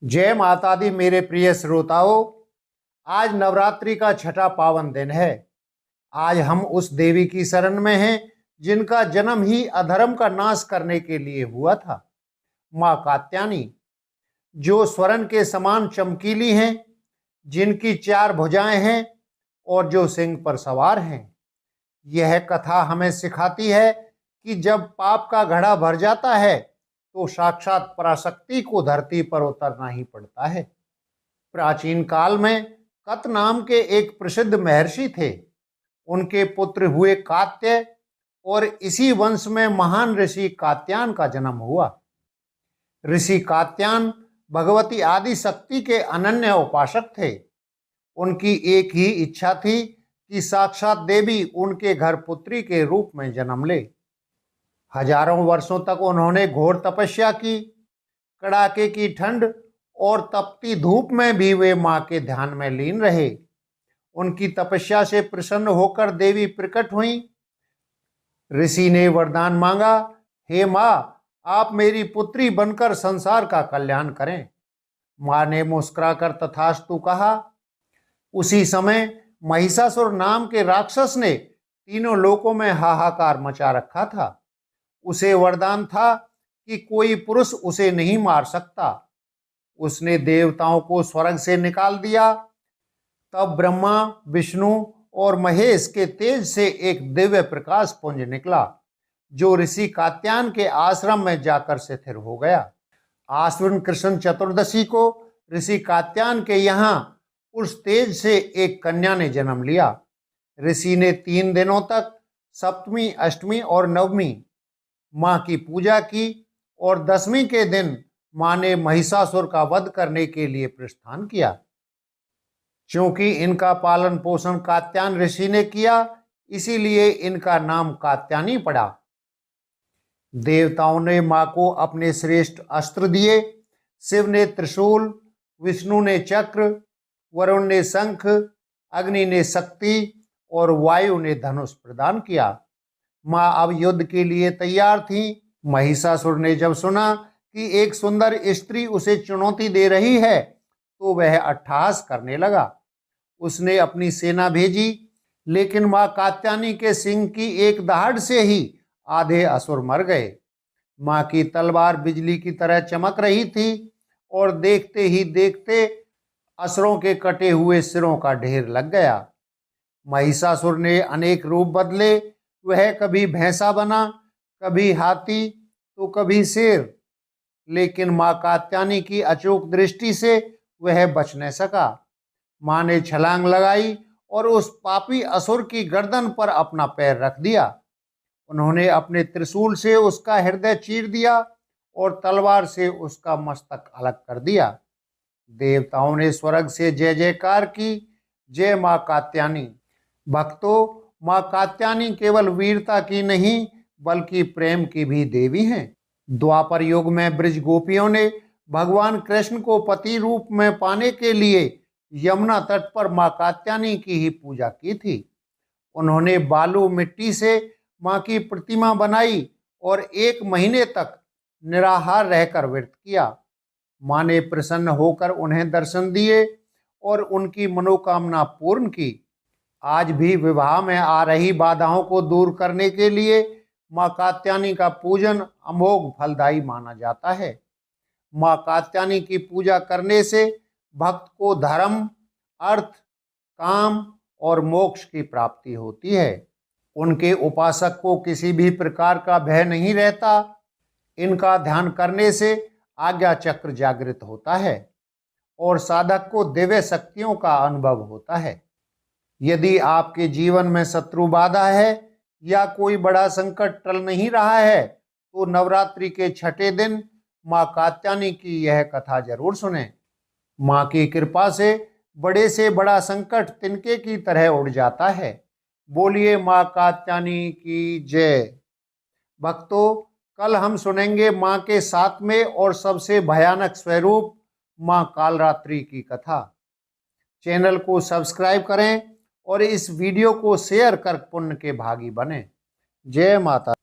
जय माता दी मेरे प्रिय श्रोताओं। आज नवरात्रि का छठा पावन दिन है। आज हम उस देवी की शरण में हैं जिनका जन्म ही अधर्म का नाश करने के लिए हुआ था। माँ कात्यायनी, जो स्वर्ण के समान चमकीली हैं, जिनकी 4 भुजाएं हैं और जो सिंह पर सवार हैं। यह कथा हमें सिखाती है कि जब पाप का घड़ा भर जाता है तो साक्षात पराशक्ति को धरती पर उतरना ही पड़ता है। प्राचीन काल में कत नाम के एक प्रसिद्ध महर्षि थे। उनके पुत्र हुए कात्य और इसी वंश में महान ऋषि कात्यायन का जन्म हुआ। ऋषि कात्यायन भगवती आदि शक्ति के अनन्य उपासक थे। उनकी एक ही इच्छा थी कि साक्षात देवी उनके घर पुत्री के रूप में जन्म ले। हजारों वर्षों तक उन्होंने घोर तपस्या की। कड़ाके की ठंड और तपती धूप में भी वे मां के ध्यान में लीन रहे। उनकी तपस्या से प्रसन्न होकर देवी प्रकट हुई। ऋषि ने वरदान मांगा, हे मां, आप मेरी पुत्री बनकर संसार का कल्याण करें। मां ने मुस्कुराकर तथास्तु कहा। उसी समय महिषासुर नाम के राक्षस ने तीनों लोकों में हाहाकार मचा रखा था। उसे वरदान था कि कोई पुरुष उसे नहीं मार सकता। उसने देवताओं को स्वर्ग से निकाल दिया। तब ब्रह्मा, विष्णु और महेश के तेज से एक दिव्य प्रकाश पुंज निकला, जो ऋषि कात्यायन के आश्रम में जाकर स्थिर हो गया। आश्विन कृष्ण चतुर्दशी को ऋषि कात्यायन के यहाँ उस तेज से एक कन्या ने जन्म लिया। ऋषि ने 3 दिनों तक सप्तमी, अष्टमी और नवमी मां की पूजा की और 10वीं के दिन मां ने महिषासुर का वध करने के लिए प्रस्थान किया। क्योंकि इनका पालन पोषण कात्यायन ऋषि ने किया, इसीलिए इनका नाम कात्यायनी पड़ा। देवताओं ने मां को अपने श्रेष्ठ अस्त्र दिए। शिव ने त्रिशूल, विष्णु ने चक्र, वरुण ने शंख, अग्नि ने शक्ति और वायु ने धनुष प्रदान किया। मां अब युद्ध के लिए तैयार थी। महिषासुर ने जब सुना कि एक सुंदर स्त्री उसे चुनौती दे रही है तो वह अट्टहास करने लगा। उसने अपनी सेना भेजी, लेकिन मां कात्यायनी के सिंह की एक दहाड़ से ही आधे असुर मर गए। मां की तलवार बिजली की तरह चमक रही थी और देखते ही देखते असुरों के कटे हुए सिरों का ढेर लग गया। महिषासुर ने अनेक रूप बदले। वह कभी भैंसा बना, कभी हाथी तो कभी शेर, लेकिन मां कात्यायनी की अचूक दृष्टि से वह बच न सका। मां ने छलांग लगाई और उस पापी असुर की गर्दन पर अपना पैर रख दिया। उन्होंने अपने त्रिशूल से उसका हृदय चीर दिया और तलवार से उसका मस्तक अलग कर दिया। देवताओं ने स्वर्ग से जय जयकार की, जय मां कात्यायनी। भक्तों, मां कात्यायनी केवल वीरता की नहीं बल्कि प्रेम की भी देवी हैं। द्वापर युग में ब्रज गोपियों ने भगवान कृष्ण को पति रूप में पाने के लिए यमुना तट पर मां कात्यायनी की ही पूजा की थी। उन्होंने बालू मिट्टी से मां की प्रतिमा बनाई और 1 महीने तक निराहार रहकर व्रत किया। मां ने प्रसन्न होकर उन्हें दर्शन दिए और उनकी मनोकामना पूर्ण की। आज भी विवाह में आ रही बाधाओं को दूर करने के लिए मां कात्यायनी का पूजन अमोघ फलदायी माना जाता है। मां कात्यायनी की पूजा करने से भक्त को धर्म, अर्थ, काम और मोक्ष की प्राप्ति होती है। उनके उपासक को किसी भी प्रकार का भय नहीं रहता। इनका ध्यान करने से आज्ञा चक्र जागृत होता है और साधक को दिव्य शक्तियों का अनुभव होता है। यदि आपके जीवन में शत्रु बाधा है या कोई बड़ा संकट टल नहीं रहा है तो नवरात्रि के छठे दिन मां कात्यायनी की यह कथा जरूर सुनें। मां की कृपा से बड़ा संकट तिनके की तरह उड़ जाता है। बोलिए मां कात्यायनी की जय। भक्तों, कल हम सुनेंगे मां के 7वें और सबसे भयानक स्वरूप मां कालरात्रि की कथा। चैनल को सब्सक्राइब करें और इस वीडियो को शेयर कर पुण्य के भागी बने। जय माता।